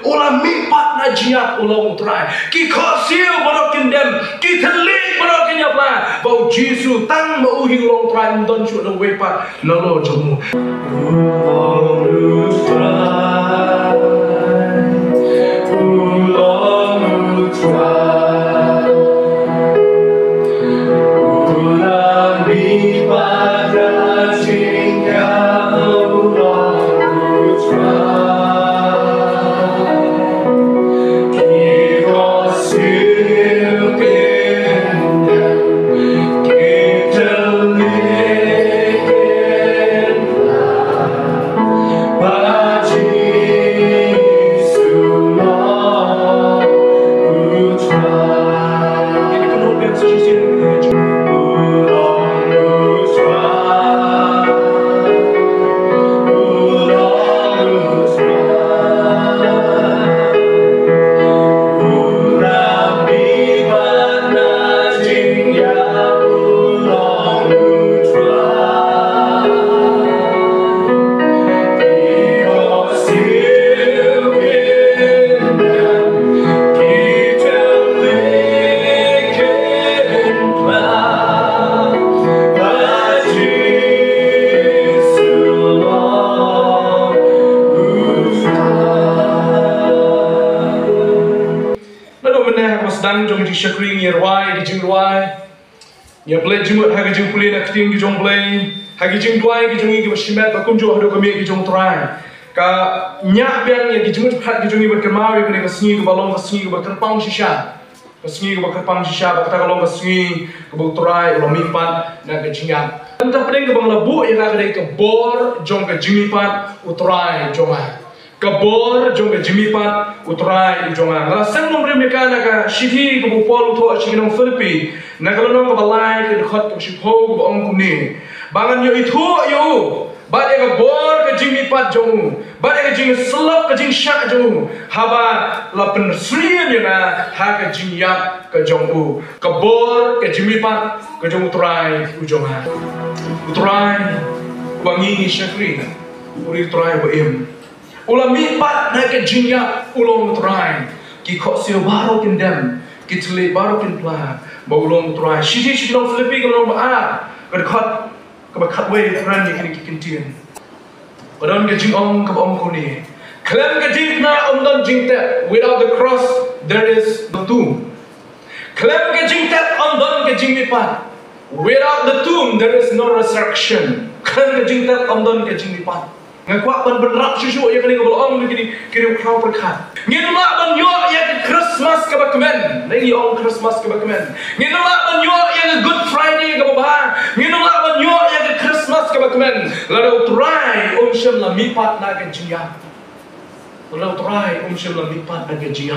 ulah mipat na jiat ulah utrai ki khosio borokin dem ki thalik borokin yapla bau Jisu tang mau hi ulah utrai don chu do wepat nalo jomu Syakring yerwai di jingwai ya play jimut hagi jing pulin acting di jong play hagi jing duai di jongi ki shimet ba kunjo hado kami ki jong try ka nyak biang ya di jimut phat di jongi berkemau ya ka sngi ka balong ka sngi ka kerpang shisha ka sngi ka kerpang shisha ba ka kalong ka sngi ka bau try lo mipat na ka jingat entah pedeng ka bang labu ya ka ka bor jong ka jimipat utrai jonga kabor jong ke jimipat utrai jonga ngala sang nombre mekana ka shithi ko pol tho achinom Filipi nagalong ka balai ke khot ko shipho ko ong kumni bangan yo itu yo ba de ka bor ke jimipat jong ba de ka jing slap ka jing sha jong haba la pen sriya na ha ka jing yap ka jong u kabor ke jimipat ka jong utrai jonga utrai wangi syakri uri utrai wa im ulah mipat na ke jinya ulong try ki khosio baro kindem ki tli baro kin pla ba ulong try shi long Filipi long ba ka khot ka ba khat we ran ni ki kintin padon ke jing ong ka ong ko ni klem ke jing na don jing te without the cross there is no tomb klem ke jing te don ke jing mipat without the tomb there is no resurrection klem ke jing te don ke jing mipat ngakwa ban berap susu ya kini ngobrol begini kiri kau perkat nginma ban yo ya Christmas ke bakmen lagi on Christmas ke bakmen nginma ban yo ya Good Friday ke bah nginma ban yo ya Christmas ke bakmen lalu try shem la mipat na ke jia lalu try shem la mipat na ke jia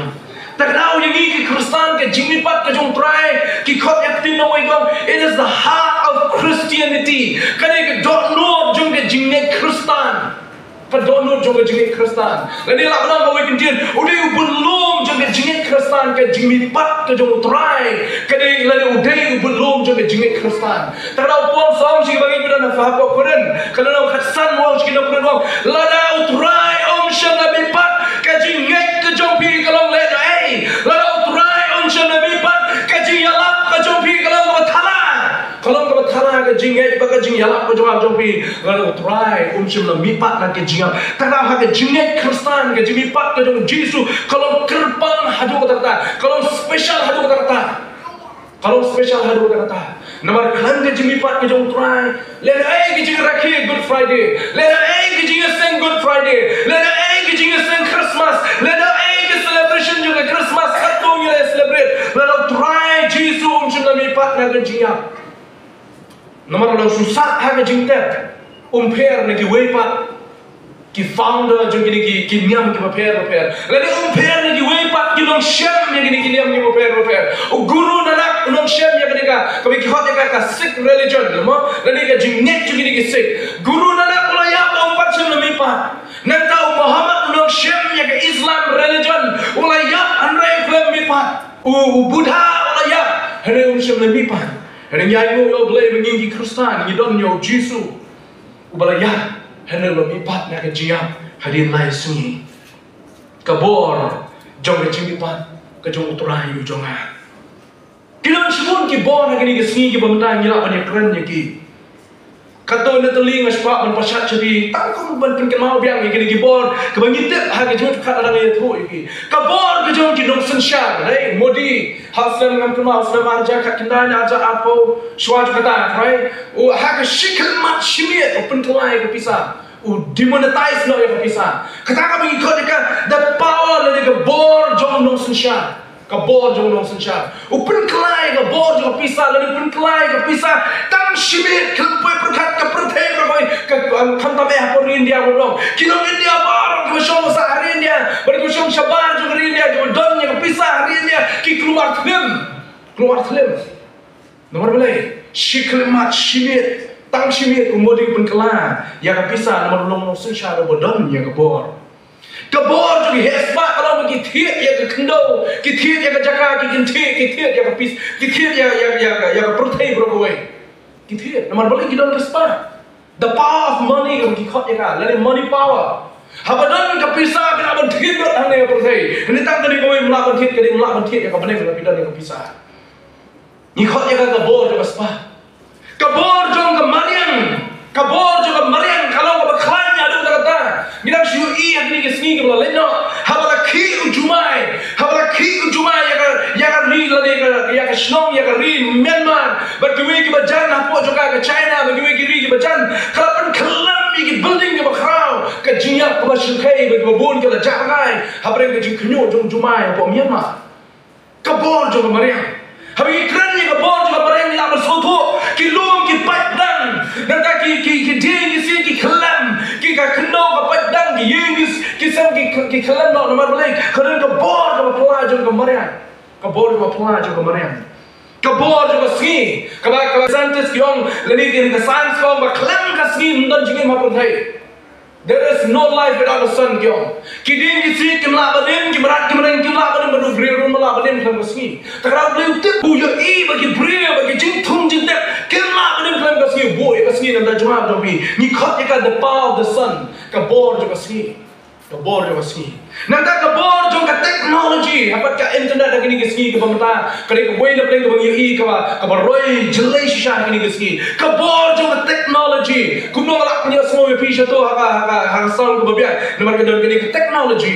tak tahu yang ini Kristen ke jimipat ke jong try ki khot yaktin no igam it is the heart of Christianity kane ke don't know jong ke jingne Kristen pa don't know jong ke jingne Kristen lani la bana ba wekin din udai belum jong ke jingne Kristen ke jimipat ke jong try kane lani udai belum jong ke jingne Kristen tak tahu pon song si bagi kita na fa ko koren kana no khatsan wong si na koren wong la da try shem la mipat ke jingne ke jong pi kalong le lalu try shem la mipat ke jing yalap ke jong pi kalong ba thala kalong ba thala ke jing ba ke jing yalap ke jong pi lalu try shem la mipat na ke jing tara ha ke jing Kristen ke jing mipat ke jong Jisu kalong kerpang hadu kata kalong special hadu kata kalau special hadu kata nomor khan ke jing mipat ke jong try le ai ke jing rakhi Good Friday le ai ke jing sing Good Friday le ai ke jing sing Christmas le ai ke celebration juga Christmas katong ya celebrate lalu try Jisu shem la mipat na ke jing nomor lalu susah ha ke jing tep per na ki weipat ki founder jong kini ki niam ki per lani per na ki weipat ki long shem ya kini ki niam ki per guru nanak long shem ya kini ka kabi ki hot ya ka Sikh religion mo lani ka jing nek jong kini ki Sikh guru nanak la ya ompat shem la mipat nan tahu Muhammad long shem ya ka Islam religion ula ya andre klem mipat Buddha ula ya hene shem la mipat hene nyai yo blay mengingi Kristen ni don yo Jisu ubala ya hene lo mipat na ke jia hadin lai sunyi kabor jong ke cimipan ke jong uturai yu jonga kilan simun ki bor hagini ke singi ki pementa ngila pada keren ya ki kato na teling aspa ban pasat jadi tangkong ban pen mau biang ki ki bor ke bangitep hagi jong kat ada ya tu ki kabor ke jong ki dong senshan dai modi haslam ngam kema haslam arja kat kindanya aja apo swaj kata right o hag shikal mat shimiet open kelai ke pisah demonetize no ya pisah kata kami ikut dekat the power dari ke bor jong dong senshan kabor jong nong sencha upun kelai kabor jong pisah lalu upun kelai ke pisah tang shimit kelpai perkat ke perthai berkoi ke kam tabe hapor India bolong kilong India barang ke shong sa hari India bagi ke shong shabar jong India jong don ke pisah hari India ki keluar film nomor belai shiklemat shimit tang shimit umodi upun kelai ya ke pisah nomor nong sencha bodon ya kabor kabor juga hesbat kalau bagi tiap ya ke kendo, tiap ya ke jaga, tiap ya ke pis, tiap ya ke pertai berkoi, tiap. Nomor balik kita ke spa. The power of money kalau kita ya kan, lain money power. Habadan ke pisah kita bertiap berang ya pertai. Ini tang tadi kau melakukan tiap, jadi melakukan tiap ya ke benar kita ya ke pisah. Nikot ya ke kabor juga spa. Kabor jong ke Mariam, kabor juga Mariam kalau kau berkelain ada kata. Minang siu iya ni ke sini ke leno habala ki ujumai ya ka ri la ya ka shnong ya ka ri Myanmar berduwe ki bajan apo juga ke China berduwe ki ri ki bajan kalapan kelam ki building ke bakrau ke jinyak ke bashkai be babon ke la jangai habre ke jinknyo jong jumai apo Myanmar kabor jong Mariam habi kran ni kabor jong Mariam la bersoto ki lum ki padang nanta ki ding ki si ki kelam ki ka kno ka padang ki yingis ki sam ki kelam no nomor balik keren kabor jong pelajong ke Mariam kabor jong pelajong ke Mariam kabor jong ski kaba scientist yong leni din ka science ko ba kelam ka ski ndon jingin ma pun there is no life without the sun kyong kiding ki si kim la baden ki marat ki maren ki la baden badu bri rum la baden kham ski takra bli tip bu yo i bagi bri bagi jing thung jing tep kim la baden kham ski boy ka ski nam da jawab do bi ni khat ka the power of the sun ka bor jo ka ski nanda ka bor jo ka technology hapat ka internet da kini ki ski ka pamata kare ka way da play ka bangi i ka roi jelai shisha kini ki ski ka bor jo ka technology kumno la punya semua pisha to ha sound ko babia nomor ka don kini ka technology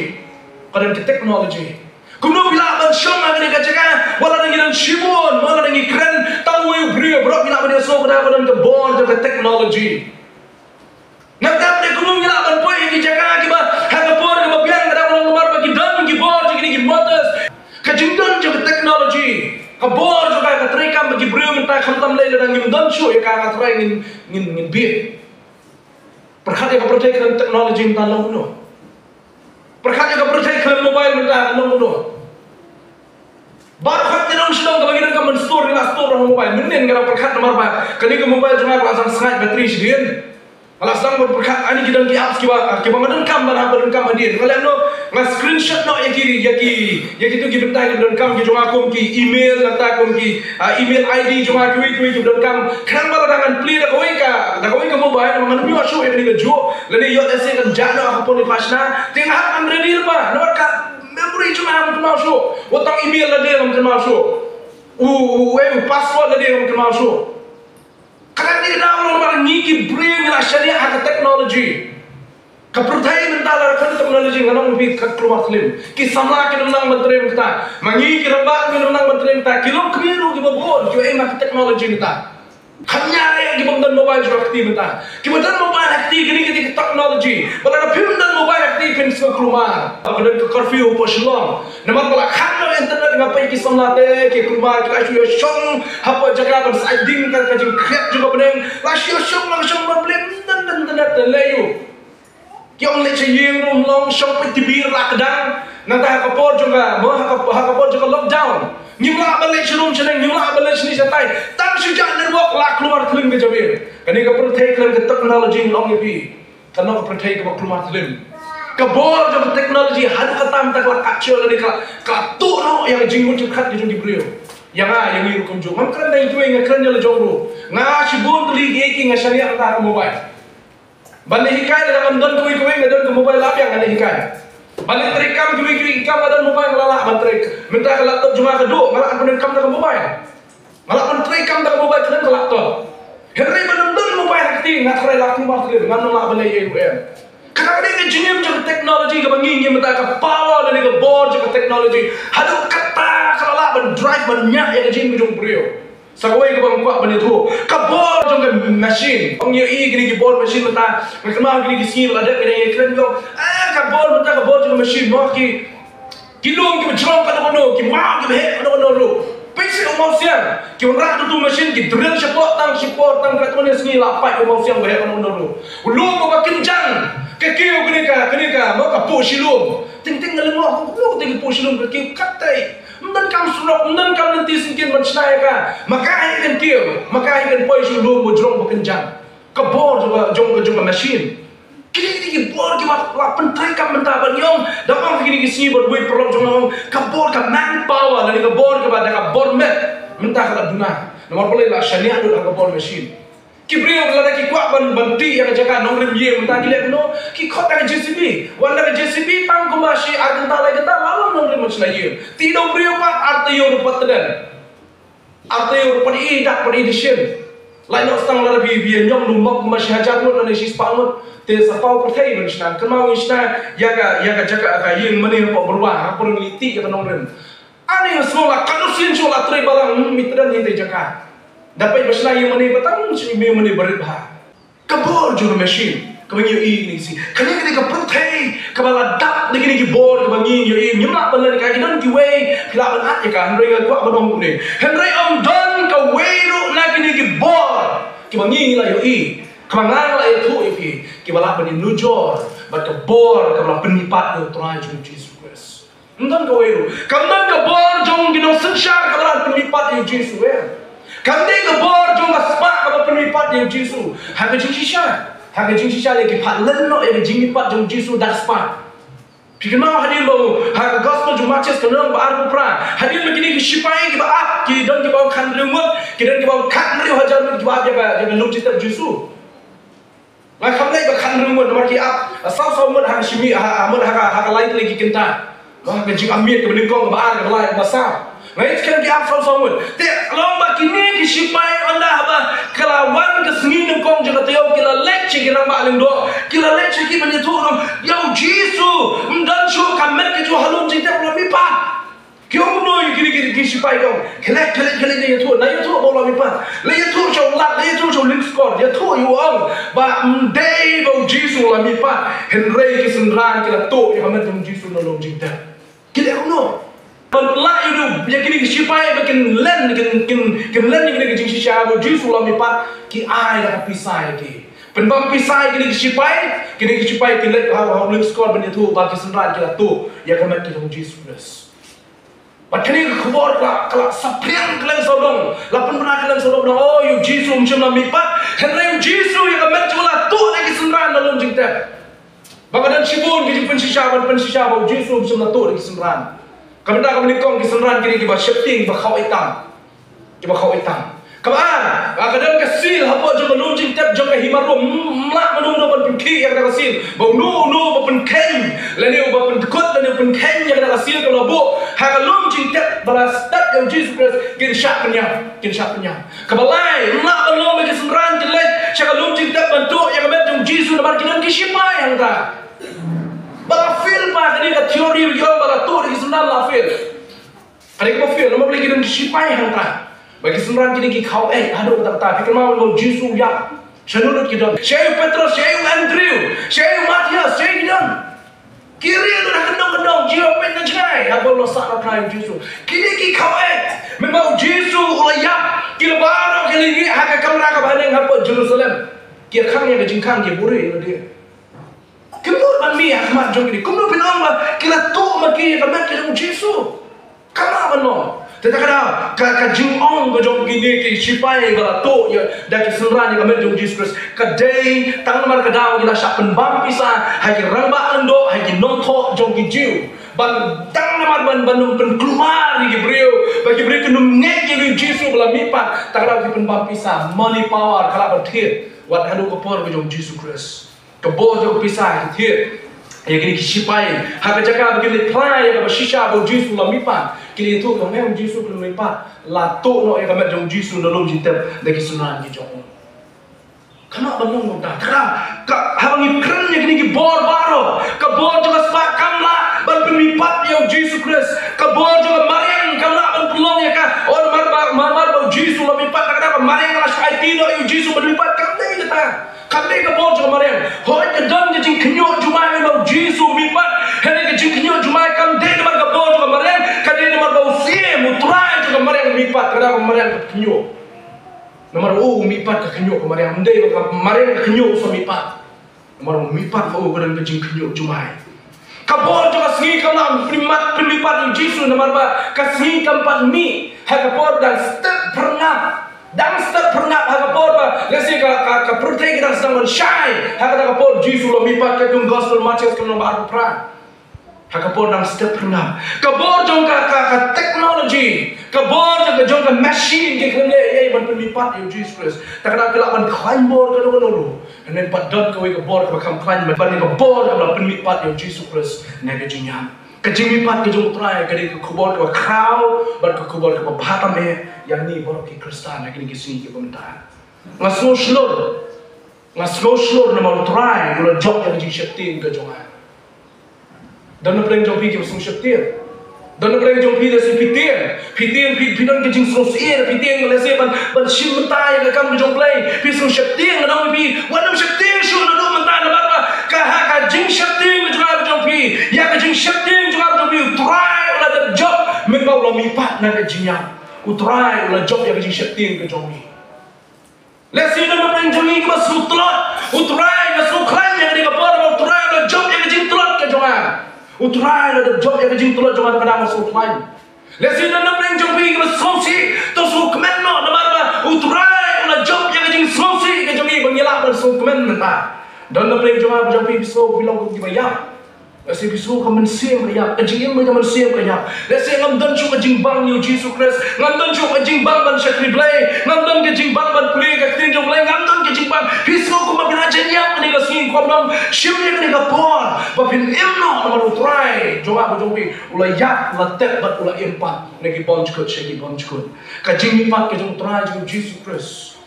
kumno bila ban shong agni ka jaga wala ngi dan shibon wala ngi kren tawu brio bro bila ban so ka ban ka bor jo ka technology nanda ne kumno bila ban poi ki jaga ki ba kajingdan juga teknologi kabor juga keterikan bagi beliau mentah khantam lele dan ngimdan syu ya ka trai ngin bi perkhat ya percaya dengan teknologi mentah lono perkhat ya percaya dengan mobile mentah lono bar khat ni dong sedang bagi dan kamen store dengan store mobile menen gara perkhat nomor ba kali ke mobile cuma asal sangat bateri sedien alas lang berkat ani kita ki apps ki bangadan kam ban habadan kam adin kalau no ngas screenshot no yaki tu ki bentai ki dan kam ki jonga kom ki email nata kom ki email ID jonga ki dan kam kan bala dangan play da koi ka mobile man mi washo ni ka jo lani yo ese kan jano aku pun pasna ting hak am ready pa no ka memory jonga am kan masuk utang email la dia am kan masuk password la dia am kan masuk karena dia dah orang ngiki bring la syariah ke teknologi kepercayaan mentala kan teknologi nganong bi keluar slim ki samla ke nang menteri kita mangi ki rambak ke nang menteri kita kilo kemiru ki babon ki emak teknologi kita hanya yang ki bangdan mobile jo aktif kita ki bangdan mobile aktif gini ki teknologi bala pimdan mobile aktif pin so keluar akan ke curfew poslong nama bala kan internet ngapai ki samla te ki keluar ki asu yo shong hapa jaga ban siding kan ka jing krep juga beneng lasio shong problem dan internet layu ki ong le chayeng rum long shong pe tibir la kadang nata kapor juga mo kapor juga lockdown nyimla balik shrum cheneng nyimla balik sini satai tam sujak network la keluar teling ke jabir kani ka perthai kan ke teknologi long yepi kana ka perthai ka keluar teling kabor jam teknologi hadu katam tak la kacol ni ka tu no yang jingun cekat di jung brio yang yang iru kum jung mam kan dai tu yang kan jala jongro nga shibun tuli ki nga syariah ta mobile balik hikai dalam don kui ngadon ke mobile app yang ada hikai Balik terekam kiri kam ada mobile lalak bantrik. Minta ke laptop cuma kedua, malah aku terekam dengan mobile. Malah aku terekam dengan mobile kena ke laptop. Henry benar-benar mobile aktif, ngat kira laku masuk dengan nolak balai AUM. Kadang-kadang ke jenis macam teknologi ke bangi, minta ke power dan ke board ke teknologi. Hadap kata kalau lah drive banyak yang ke jenis macam beliau. Sagway ke bang kuat benda tu. Kabor jom ke machine. Orang yang gini board machine minta. Mereka mahu gini skill ada gini keren kau. Kabor minta kabor jom machine. Mahu kilung ke bercerong kat mana. Ki mahu ke behek kat mana tu. Pesik umau siang. Ki orang tu machine ki drill support tang kat mana sini lapai umau siang behek kat mana tu. Ulung kau makin jang. Kekiu kini ka. Mau kapuk silum. Ting-ting ngelengok. Mau tinggi puk silum kekiu katai. Mungkin kamu suruh, mungkin kamu nanti singkin mencari kan, maka akan kiu, maka akan poin sulung bujrong berkenjang, kabor juga mesin. Kini bor kita lapan terekam mentah banyong, dapat kini sini berbuat perlu jom kabor ke manpower, dan kabor kepada kabor mentah kalau guna. Nomor boleh lah syariah dulu kabor mesin. Kibriyo kelada ki kuat banti yang jaga nongrim ye mentah gila no ki khot ka JCB wala ka JCB tang kumashi aganta la gata malam nongrim macam ye tidak briyo pak artayo rupat dan artayo rupat dak pada edition lain nak stang la bi nyom lumak kumashi hajat mo na si spamot te sapau pertai bersnan kemau isna yaga jaga ka ye mani po berubah apa ngeliti ka nongrim ani semua kanusin chola tre balang mitran ni te jaga dapat bersama yang mana petang yang mana berbah kabor juga mesin kebangi ini sih kali kita pertai kepala dak lagi ni board kebangi ini nyemak benar kaki dan kiway kelak benar ya kan Henry kuat bedong ni Henry don kaway ru lagi ni board kebangi lah yoi kebangan lah itu ipi kepala benih nujor bat kabor kepala penipat yang terakhir jum Jesus Christ don kaway ru kebangan kabor jom ginong sensyar kepala penipat yang Jesus Kami kabor jom aspak kaba penipat yang Jisu. Harga jingsi lagi pat lenno yang jingipat jom Jisu dah spak. Pikir mau hadir bau harga gospel jom matches kenang ba arbu pra. Hadir begini ki sipai ki ba ap ki don ki bau kan rumut ki don ki bau kan riu hajar ki ba jaga lu cita Jisu. Lai khamlai ba kan rumut nomor ki ap asal mut harga simi harga lain lagi kenta. Wah ka jing amit ke beningkong ba ar ka lai ba sa. Lain sekarang dia asal sawut. Dia lomba kini kisipai anda apa kelawan kesengin kong jaga tiaw kila lecce kira maling do kila lecce ki menyeturung yau Jisu dan su kamet ke ju halum cinta belum mipat. Kau noi kiri kisipai kong kelek dia tu, na tu belum mipat. Lagi tu jauh lat, lagi tu jauh link score dia tu yuang ba day bau Jisu lah mipat. Henry kisendran kila tu yang kamet jung Jisu nolong cinta. Kila no. Penlah itu, ya kini siapa bikin len yang kini jing sisa aku Jisu lah mipat ki ai dah pisai ki. Penbam pisai kini siapa kini how link score benda tu bagi senrat kita tu ya kamat kita Jisu Christ. Macam ni kebor kalau sapriang kalian sodong, lapan pernah kalian sodong oh you Jisu macam lah mipat, henry Jisu ya kamat cuma tu lagi senrat dalam jingta. Bagadan sibun kita pensisa bau Jisu macam lah tu lagi senrat. Kami tak kami nikong kesenran kini kita shifting bakau hitam, Kamaan, kadang kesil apa jom lunjing tap jom kehimaru mak menung penki yang ada kesil, bau nu penken, lalu bau penkut lalu penken yang ada kesil kalau bu, hak lunjing tap balas tap yang Jesus Christ kini syak penyam. Kebalai mak menung kesenran jelek, syak lunjing tap bentuk yang ada jom Jesus dapat kita kisipa yang dah. Balafil pa kani ka teori yo balatur ki sunan lafil. Kani ko fil no boleh kita sipai hanta. Bagi sunan kini ki khau hadu tak fikir mau lo Jisu ya. Senurut kita. Syekh Petrus, Syekh Andrew, Syekh Matias, Syekh Gideon. Kiri tu dah kendong jiwa pen cai. Apa lo sak nak Jisu. Kini ki khau memang Jisu ulayap. Kila baru kali ni hak kamera ka banding apa Jerusalem. Kira khang yang jingkang ke buri dia. Kemur mami Ahmad jom ini. Kemur pinang lah. Kila tu maki kamat kira Jisu. Kama benar. Tetapi kada jing ong jom gini ki sipai bala tu ya dah kesenran yang kamat jom Jisus. Kadai tangan mar kadau kita syak penbam pisah. Hai rangba ando hai nontok jom ki jiu. Ban tang namar ban bandung pen keluar ni beliau. Bagi beliau kenum ngek yang Jisu bala mipat. Tangan ki penbam pisah. Money power kalau bertiat. Wat hadu kapor jom Jisus Christ. Kebor jom pisah thiệt Ya kini kisipai, haka jaga begini play ya shisha bau Jisu la mipat, kini itu kau memang Jisu belum mipat, lato no ya kau jong Jisu dalam jitem dari sunan kijong. Kenapa belum mudah? Kenapa? Habang ikran ya kini bor baro, kabor juga sepak kamla, ban pemipat ya Jisu Kristus, kabor juga mariang kamla ban pelong ya kah? Or mar bau Jisu la mipat, kenapa mariang lah syai tino ya Jisu berlipat kamla kita. Kami ke bawah juga mariam. Hoi ke dalam jeng kenyok jumai bau Jisu mipat. Hene ke jeng kenyok jumai kam de mar ke bawah juga mariam. Kade mar bau sie mutrai juga mariam mipat. Kada mariam ke kenyok. Nomor mipat ke kenyok mariam de mariam ke kenyok so mipat. Nomor mipat bau kada ke jeng kenyok jumai. Kabor juga sengi kam pemipat Jisu nomor ba ka sengi kampat mi. Ha kabor dan step pernah dan step pernah hagapor ba lesi ka protect dan sedang shine hagapor Jisu lo mipat ke gospel matches ke nomor pra hagapor dan step pernah kabor jong ka technology kabor jong ka machine ke kene ye ban mipat yo Jesus Christ takana kala ban climb board ka no and pat dot ko ke board ka kam climb ban ka board ka mipat yo Jesus Christ ne ke jinya kejimi pat kejung try kadi ke kubor ke crowd bar ke kubor ke bahatam yang ni borok ke Kristen lagi ni sini ke pemerintah ngasno slor na mau try gula job yang jing syektin ke jongan dan na pleng job ke sung syektin dan na pleng job ke si pitien ke jing sung sier pitien le se ban shim mentai ke kam ke jong play pi sung syektin na pi wanam syektin shu na do mentai na ba ka jing syektin ke jong pi ya ke jing syektin jong pi try la the job men bau lo mipat na ke jinya utrai la job yang jing syektin ke jong pi lesi na men jong pi ko sutlot utrai na suklan yang di kapor utrai la job yang jing tulot ke jong utrai la the job yang jing tulot jong kada suklan lesi na men jong pi ko sosi to sukmen no na ba utrai la job yang jing sosi ke jong pi bangila ber sukmen ta dan na men jong pi so bilang ko gimaya Lesi bisu kamen siam kaya, kajing im kamen siam kaya. Lesi ngam dan cu kajing bang yu Jesus Christ, ngam dan cu kajing bang ban syakri blay, ngam dan kajing bang ban puli kajing jong blay, ngam dan kajing bang bisu ko mabina jenya kani lesi ko nam shimye kani kapor, babin imno naman utray, jonga ko jong pi ula yak la tek bat ula impat, nagi bonch ko shaki bonch ko. Kajing impat kajing utray jong Jesus Christ.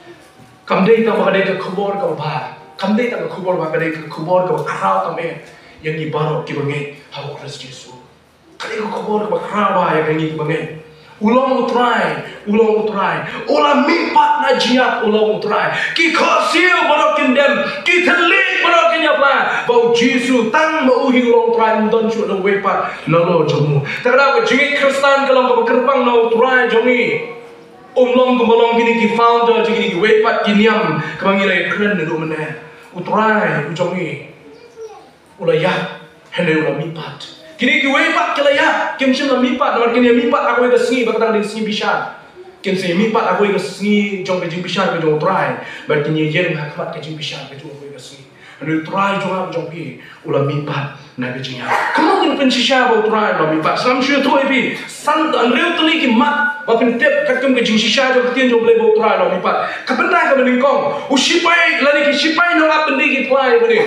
Kamdei ta makadei ka kubor ka ba, kamdei ta ka kubor makadei ka kubor ka kraw kami. Yang ibarat kibangai hawa Kristus Yesus. Kali ko kubor ka krawa yang kibangai. Ulang utray, ulang mipat na jiat ulang utray. Ki khosiu borokin dem, ki telik borokin yapla. Bau Yesus tang mauhi ulang utray don chu na wepat lolo jomu. Takda ko jingit Kristen kalau ko kerpang na utray jongi. Umlong kumolong kini ki founder jingit ki wepat kiniam kamangilai keren na do mena. Utray ujongi. Ulaya hendak ulah mipat. Kini kiwe pat kelaya, kimsim ulah mipat. Nampak kini mipat aku itu sengi, berkata di sengi bisar. Kimsim mipat aku itu sengi, jom kejing bisar kejong try. Berkini yen hakmat kejing bisar kejong aku itu sengi. Hendak try jom aku jom pi ulah mipat nak kejingnya. Kamu ini pensisya bawa try ulah mipat. Selam syur tu epi, sant anrew tuli kimat. Bapin tep katum kejing sisya jom ketian jom boleh bawa try ulah mipat. Kapendah kabeningkong, usipai lari kisipai nolak pendigi try beri.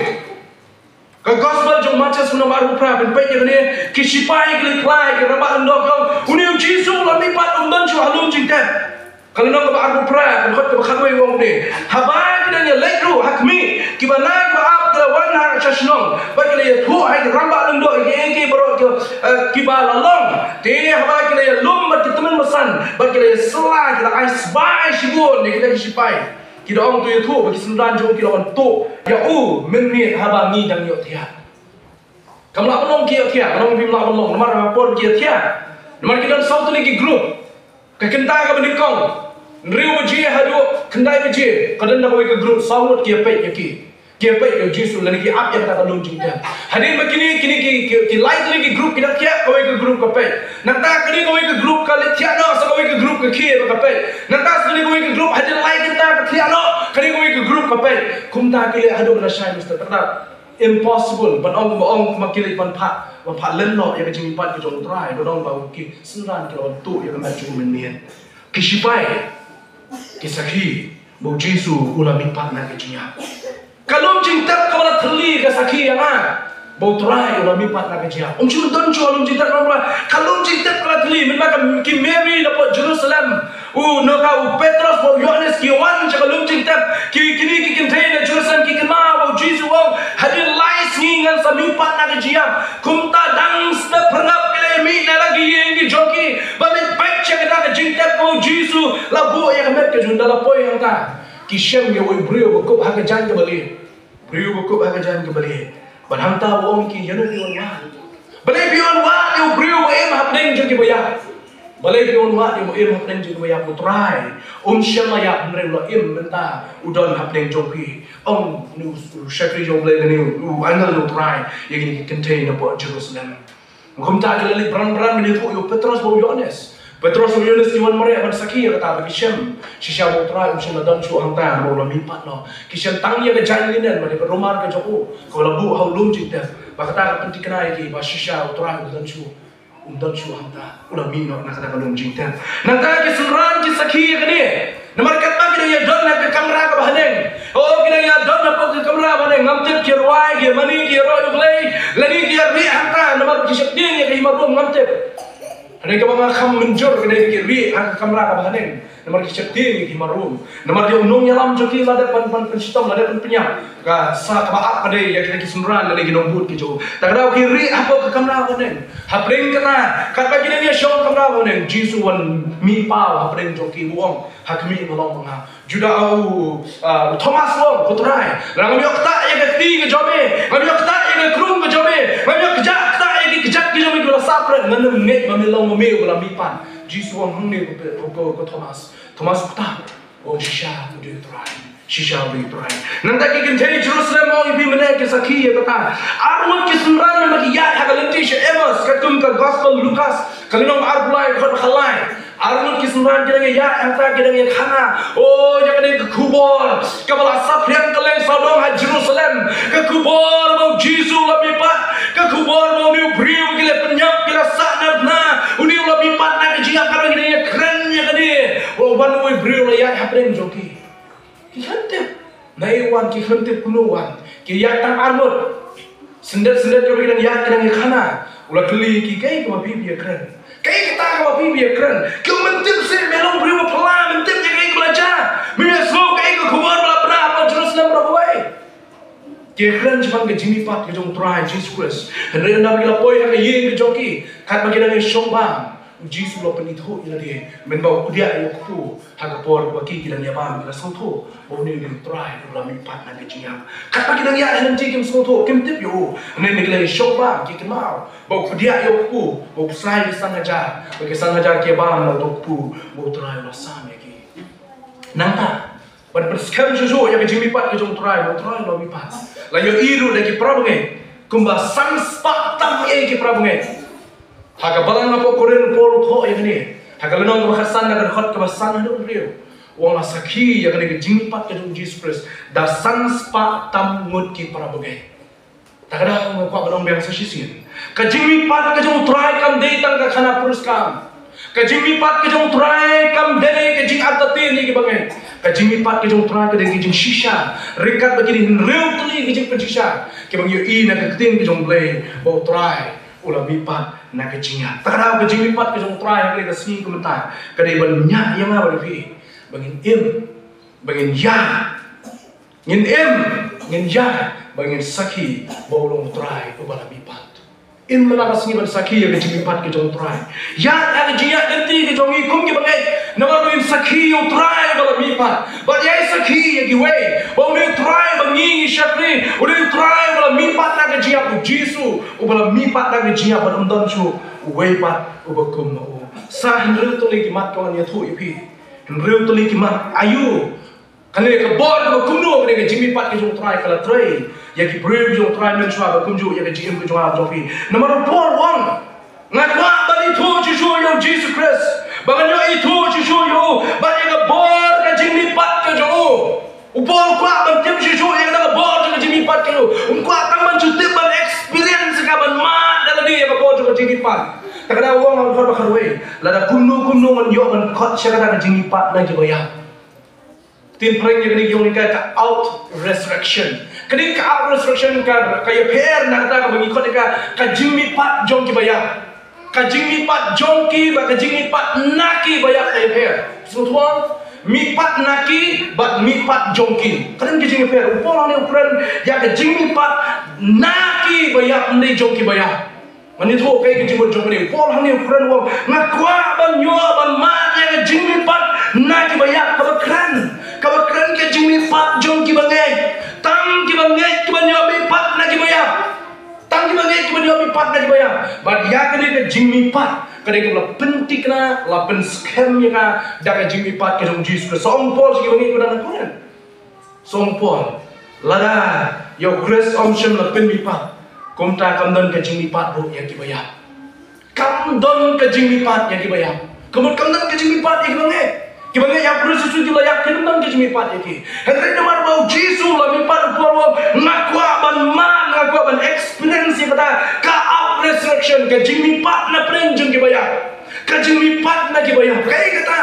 Ka gospel jong matches no baru pra ben pe ne kisipai klik lai ke rabak ndok kau uni Jisu la mipat dan chu halum jing tep kalau no baru pra ben khot ke khatwei wong ne habai ke ne lekru hakmi ki banai ba ap ke wan har chashnong ba ke le thu hai rabak ndok ke bro ki ba la long te habai ke le lum ba temen masan ba ke le sela ke ai sbai shigon ne ke kisipai kita orang tu itu bagi sembilan jom kita orang tu ya menit habangi dan yo tiap kamu nak belum kia tiap kamu belum nak belum nomor rapor kia tiap nomor kita satu lagi grup kekentai ke benikong nriu beji hadu kendai beji kadang nak ke grup saut kia pek yaki kia pek yo Jisu lagi ki ap yang tak belum jingga hadir begini kini ki like lagi grup kita tiap kau ke grup ke pek nanti kini kau ke grup kali tiap no kau ke grup ke kia ke pek nanti kini kau ke grup hadir like kita ke tiap no kini kau ke grup ke pek kumta kili hadu na shine mesti tetap impossible but ong makili pan pat len no yang jing pat ke jong try dong bau ki sembilan kilo tu yang maju menien kisipai kisaki bau Jisu ulah mipat na ke jinya kalau jing tap kau la theli ke saki yang bau try ulah mipat nak jia cuma don lum jitat orang kalau jitat kelatli memang ki Mary dapat Jerusalem no ka Petrus bau Yohanes ki wan lum jitat ki kini ki contain Jerusalem ki kena bau Jesus wong hadir lies ngingan sa mipat nak jia kumta dang sta perngap kele mi na lagi yang ki joki balik baik cakap nak jitat bau Jesus labu yang met ke junda lapoi yang ta ki shem ye oi brio bokop ha ke jan ke bali brio bokop ha ke jan ke bali Ban ta wong ki yanu bion wa. Balai bion wa yo brio em hapdeng jo ki boya. Balai bion wa yo em hapdeng jo ki boya putrai. Shema ya mre lo em benta udon hapdeng jo ki. Nu shakri jo ble ni angal no trai ye ki contain about Jerusalem. Ngom ta kelali bran ni tu yo Petrus bo Yohanes. Petrus bo Yohanes ki wan mare ban sakir kata bagi Shem. Shisha bo trai Shem dan chu hang ta bo lo mipat no. Ki Shem tang ye ke jan linen mari romar ke jo ko labu hau lum jite bakata penting kena iki ba shisha trai dan chu hang ta ulah mino nak kata lum jite nanta ke suran ki sakhi ke ni namar kat ba ki ya don na ke kamera ka bahaneng ki ya don na ke kamera bahaneng ngamtep ki rwai ki mani ki ro play lani ki ri hang ta namar ki shakding ye ki marum ngamtep Ada ke mga kam menjor ke dari kiri ang kamera ka bahanen namar ki chakti ki marum namar dia unong nyalam joki lada pan pensitom lada pan penyam ka sa kabaak pada ya ki sunran lada ki nombut ki jo tak ada kiri apa ke kamera bahanen hapring kana kat bagi dia show kamera bahanen jisu wan mi pau hapring joki wong hakmi malong mga juda au Thomas wong putrai lang yok ta ya ki jobe ngam yok ta ya krum ke jobe ngam yok jak kejap kita mesti berasapret mengenai net memelong memel dalam mipan. Jesus wong hungni ko Thomas. Thomas kata, oh shisha tu dia try. Shisha tu try. Nanti kita jadi Jerusalem mau ibi menaik ke Saki ya kata. Armut kesembilan bagi ya hagalenti Amos katum ke Gospel Lukas. Kalau arbulai khot khalai. Armut kesembilan kita ya angta kita ya khana. Oh jangan ke kubur. Kepala asap yang keleng Sodom Jerusalem. Ke kubur mau Jesus lebih pak. Ke kubur mau ni brio gila penyap gila sadar na uni lebih pat nak jiap karena gini ya kerennya kini oh ban ui brio lah ya hapeng joki ki hantep naiwan ki hantep kunuan ki ya tang armut sendet joki dan ya kena khana ulah keli ki kai ko bibi keren kai kita ko bibi keren ki mentip se melong brio pelan mentip je kai belajar menyeslo kai ko kubur bela berapa Jerusalem berapa keren cuma ke Jimmy Pat ke jong try Jesus Christ. Henry anda bila poi ke yeng ke joki kat bagi dengan shombang. Jesus lo penitho ila dia menbau dia ayo ku hak por bagi kita dia bang bila soto bau ni ke try ulah mi pat na ke jiam. Kat bagi dengan ya nanti kem soto kem tip yo. Henry ni ke shombang ki kemau bau dia ayo ku bau sai sangajar bagi sangajar ke bang lo ku bau try lo sam ya ki. Nangta pada persekian susu yang ke Jimmy Pat ke jong try lo mi pat. Layo iru lagi prabunge kumba sanspak tam ki prabunge haga balang apo koren pol tho yang ni haga lenong ka khasan na khot ka basan hadu rio wong la sakhi yang ni jingpat ka Jesus Christ da sanspak tam ngut ki prabunge takada ko balong bang sa sisin ka jingpat ka jong try kam dei tang ka khana puruskam ka jingpat ka jong try kam dei ka jing atatin ni ki bangai kajing pat kajong try kadang kajing shisha rekat bagi ni real tuli kajing penshisha kebang yo i na katin kajong play bau try ulah bipat na kajinga takaraw kajing pat kajong try kadang kasih komentar kadang ban nya yang apa devi bangin ya ngin ya bangin saki bau long try ubala bipat in melakas ni ban saki ya kajing pat kajong try ya ada jia nanti kajong ikum ki bangai nama in saki yo try bala mipat but ya saki ya giwe bau ni try bangi shakri udah try bala mipat na kajia ku jisu ubala mipat na kajia ban undon chu we pat ubakum no sa hinru to li kimat ko ya thu ipi hinru to li kimat ayu kane ka bor ko kumno kane ka jimi pat ke jong try kala try ya ki brave jong try men chwa ba kumju ya ka jim ko jwa jopi number 4 wang ngatwa bali thu chu yo Jesus Christ bagan yo itu chu yo bali ka bor ka jimi pat ke jo upol kwa ban tim chu ya ka bor ka jimi pat ke yo kwa tang ban chu tip ban experience ka ban ma dalam dia ba bor ka jimi pat takada wang ko ba kharwe lada kumno ngan yo ban khot shaka ka jimi pat na ki ya tin preng yang ni yung ka out resurrection Kini ka resurrection ka kaya per nak ta ka bagi kau ka jingmi pat jong ki bayar. Ka jingmi pat jong ki ba ka jingmi pat naki bayar kaya per. Tuan, mi pat naki ba mi pat jong ki. Karen ki jingmi per. Upol ni ukuran ya ka jingmi pat naki bayar ni jong ki bayar. Mani tu kaya ki jingmi jong ni. Upol ni ukuran wong ngakwa ban yo ban mat ya ka jingmi pat naki bayar ka keren ke jingmi pat jong ki bangai. Tang ki bangai ki banyo mi pat na ki bayar. Tang ki bangai ki banyo mi pat na ki bayar. But ya kene ke jingmi pat kene ke la pentik na la pen scam ya ka da ka jingmi pat ke jong Jesus Christ. Song Paul ki bangai ko na Quran. Song Paul lada yo Christ omshem la pen mi pat. Kom ta kam don ke jingmi pat ro ya ki bayar. Kam don ke jingmi pat ya ki bayar. Kamut kam don ke jingmi pat ya ki bangai. Kibangnya yang Kristus itu layak kenang ke jimi pat iki. Henry nomor bau Jesus la mi pat polo ngakwa ban man ngakwa ban experience kata ka out resurrection ke jimi pat na prenjung ki bayar. Ke jimi pat na ki bayar. Kai kata.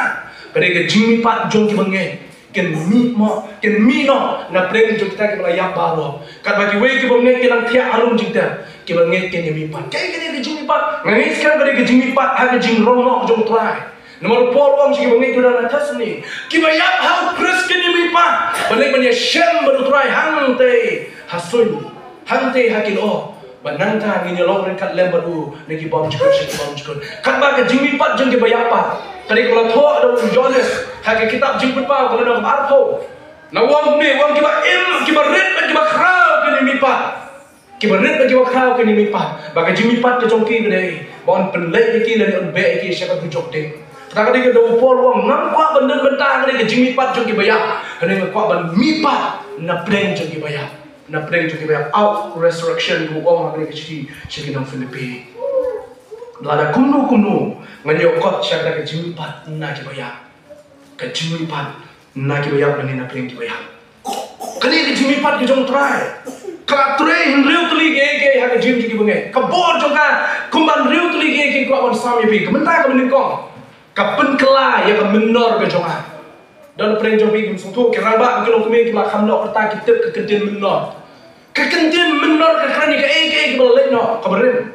Kare ke jimi pat jong ki bangai. Ken mi no na prenjung kita ki layak baro. Kat bagi we ki bangai kenang tia arum jingta. Ki bangai ken jimi pat. Kai ke jimi pat. Ngai sekarang kare ke jimi pat ha ke jing rono jong try. Nomor Paul wang sih bangai tuan atas ni. Kibayap hau Kristen ni pa. Balik banyak shem berutrai hangte hasun hangte hakil oh. Bananta ngini long kat lem baru negi bom cukur. Kat baga jingmi pat jeng kibayap pa. Tadi kalau thua ada Jonas hak kitab jingput pa kalau nak arpo. Na wang ni wang kibaret kibakrau kini pat. Kibaret kibakrau kini pat. Baga jingmi pat ke jongki kedai. Bon penlai iki dan on be iki siapa bujok dek. Tak ada kita Paul wang nampak benda mentah ada ke jimi pat jong ki bayar. Ada ngakwa ban mi pat na pleng jong ki bayar. Na pleng jong ki bayar out resurrection ku wang ada ke citi sigi nang Filipi. Lada kumnu nganyo kot syada ke jimi pat na ki bayar. Ke jimi pat na ki bayar ban na pleng ki bayar. Kali ke jimi pat ke jong try. Ka try riu tuli ge ha ke jim ki bangai. Ka bor jong ka kumban riu tuli ge ko ban sami pi. Kementah ke meningkong. Kapen kelai yang menor ke jongan. Dan pernah jom pergi musuh kerabak kalau kami kita kamlok pertah kita kekentian menor. Kekentian menor kerana ke balik no kabarin.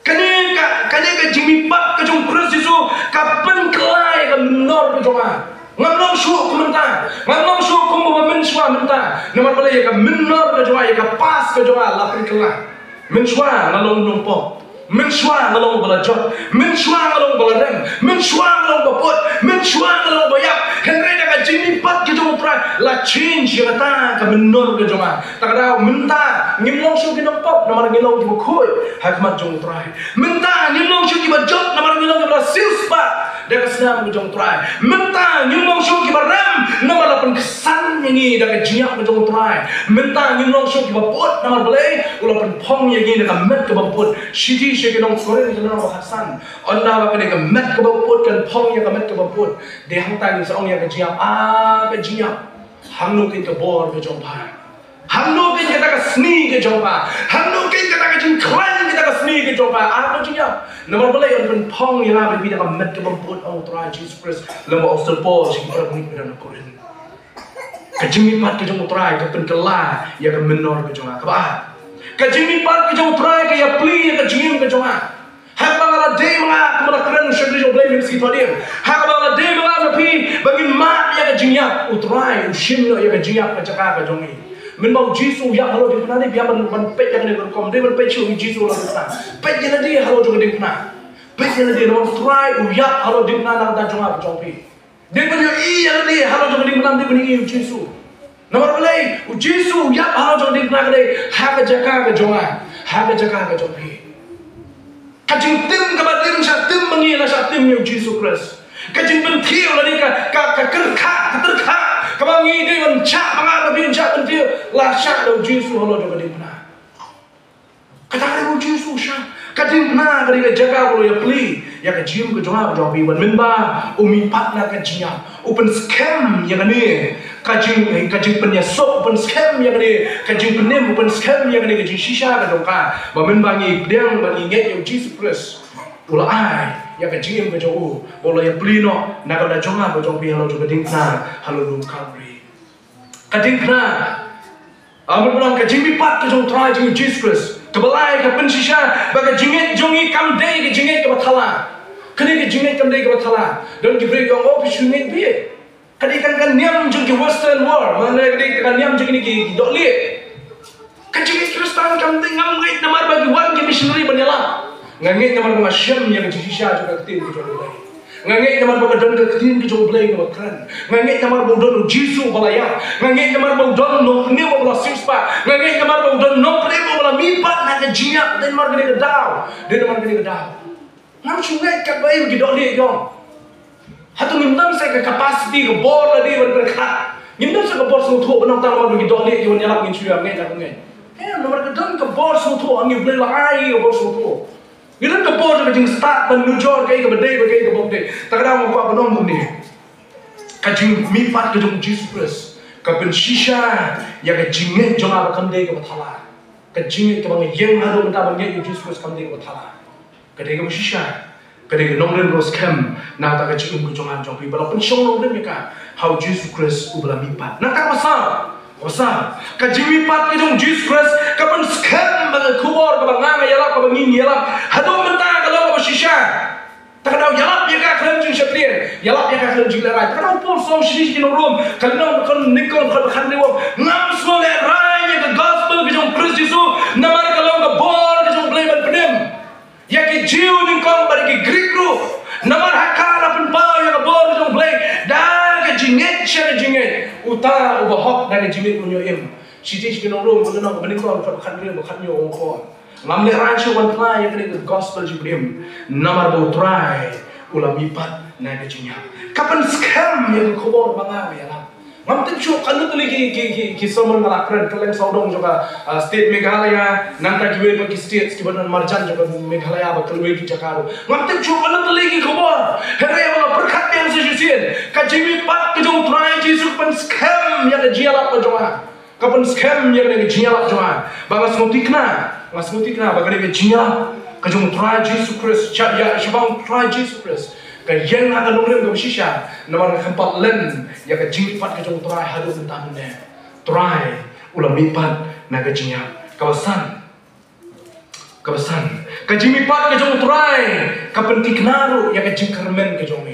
Kani ke jimi pat ke jom Kristus itu kapen kelai yang menor ke jongan. Ngamlong syuk kementah, ngamlong syuk kumbu mensua mentah. Nomor balik yang menor ke jongan yang pas ke jongan lapin kelai. Mensua ngalong numpuk. Mensua ngalong balajot, mensua ngalong balarem, mensua ngalong bapot, mensua ngalong bayak. Henry dah jimi pat kita mupra la change yang kata ke menor ke jongan. Tak ada mentah ngilong syuk kita pop, namar ngilong kita koi hakmat jong try. Mentah ngilong syuk kita jot, namar ngilong kita silspa. Dah kesenam ke jong try. Mentah ngilong syuk kita rem, namar lapan kesan yang ni dah kejiak ke jong try. Mentah ngilong syuk kita bapot, namar balai ulapan pong yang ni dah met ke bapot. Shidi syekh dong koreng jalan Hasan. Allah bapa ni kemet ke baput kan pong yang kemet ke baput. Dia hangtang seorang yang kejiap ke jiap. Hamnu kin ke bor ke jompa. Hamnu kin kita ke seni ke jompa. Hamnu kin kita ke jingkran kita ke seni ke jompa. Apa jiap? Nomor boleh yang pong yang ada bila kemet ke baput Allah Tuhan Jesus Christ. Lama Apostle Paul sih kita bunyi dalam Korin. Kejimi pat ke jom try ke penkelah yang menor ke jompa. Kebah. Kajimi pat ke jong try ke ya pli ke jim ke jonga. Hak bangala day mga kumala keren syadri jong blame si todim. Hak bangala day mga pi bagi mat ya ke jinya utrai ushim no ya ke jinya ke caka ke jongi. Men bau jisu ya halo di penani biar man pet yang ne berkom dia man pet chu jisu la sana. Pet yang dia halo jong di pena. Pet yang dia no try ya halo di pena nang da jonga ke jongpi. Dia punya iya dia halo jong di pena dia punya jisu. Nomor boleh Jisu ya halo jong di pena ke hak jaka ke jonga. Hak jaka ke jongpi. Kajing tim kebatin sa tim mengila sa tim yang Jesus Christ. Kajing pentil lagi ka terka kabangi dia mencak mangat tapi mencak pentil lah syak do Jesus halo jong di pena. Kata dia Jesus syak kajing pena dari jaga kalau ya pli ya kajim ke jonga jong pi wan minba umi patna kajinya open scam yang ni kajing penyesok open scam yang ni kajing penem open scam yang ni kajing shisha ka dongka ba minba ngi pedang ba nget yang Jesus Christ ula ai ya kajing ke jong bola ya pli no na ka da jonga ba jong pi halo jong ding na halo dum kalri kajing pena Amun pulang ke jing mipat ke jong try jing Jesus Christ. Kebelai ke pensisha baga jingit jongi kamdei ke jingit ke bathala. Kini ke jingit kamdei ke bathala. Dan diberi yang opportunity bi. Kadi kan niam jong ke Western world. Mana kadi kan niam jong ni ke dokli. Kan jingit Kristen kamdei ngamgait namar bagi wan ke missionary banyala. Ngangit namar mga syam yang ke jisha juga ketin ke jong belai. Ngangit namar baga don ke ketin ke jong belai ke bakran. Ngangit namar baga don Jisu balaya. Ngangit namar baga don no ni bala sispa. Ngangit namar baga don no premo bala mipat na ke jinyak dan mar ke daw. Dan mar ke daw. Ngam sungai kat bayi ke dokli yong. Hatu ngimdam saya ke capacity ke bor la di berkat. Ngimdam saya ke bor sutu benang tal mar ke dokli yon nyalak ngin suya ngai tak ngai. Namar ke don ke bor sutu angin boleh lai ke bor sutu. Gilang ke bor ke jing start menujor ke bedai ke bokde. Tak ada mau apa benom ni. Kajing mipat ke jong Jesus Christ. Ka pensisha ya ke jinget jong apa kamdei ke bathala. Ka jinget ke bang yang hado menta bang Jesus Christ kamdei ke bathala. Kadai ke pensisha. Kadai ke nongren ros kem na ta ka jing ke jong an jong pi bala pensong nongren meka. How Jesus Christ ubala mipat. Na tak pasal. Pasal kajing mipat ke jong Jesus Christ ka pen skem bang kubor ka bang nga yalap ka bang ngin yalap. Hado menta ka lo ka pensisha. Tak ada yalap ya ka khan jing shatlir. Yalap ya ka khan jing lerai. Tak ada pol som shish ki no room. Kalno kon nikon khan lewo. Ngam so le rai ya ka gospel ke jong Christ Jesus namar ka lo ka bor ke jong blai ban penem. Ya ki jiu ning kon bar ki Greek ru. Namar hakala pun pa ya ka bor ke jong blai. Da ka jinget sha jinget. Uta uba hok da ka jinget punyo im. Shish ki no room ko no ka ban kon khan lewo khan yo ko. Ngamle rancho wan try ya ke gospel jibrim namar bo try ulam mipat na kejinya kapan scam yang khobor banga ya la ngamte chu kanu tuli ki somon ngala kren kalen saudong juga state Meghalaya nanta kiwe ki states ki banan marjan juga Meghalaya ba kalwe ki jakaro ngamte chu kanu tuli ki khobor here ya bala berkat yang sejusin ka jimi pat ki jong try Jesus pan scam ya ke jiala pa jonga kapan scam ya ke jiala jonga banga smotikna Masmutikna bagay ke jinya kajong try Jesus Christ ya shabang try Jesus Christ kayang akan nongren ke shisha namar kempat len ya ke jingpat kajong try hadu tentang ne try ulam mipat na ke jinya kawasan kajimipat kajong try kapentik naru ya ke jingkermen kajong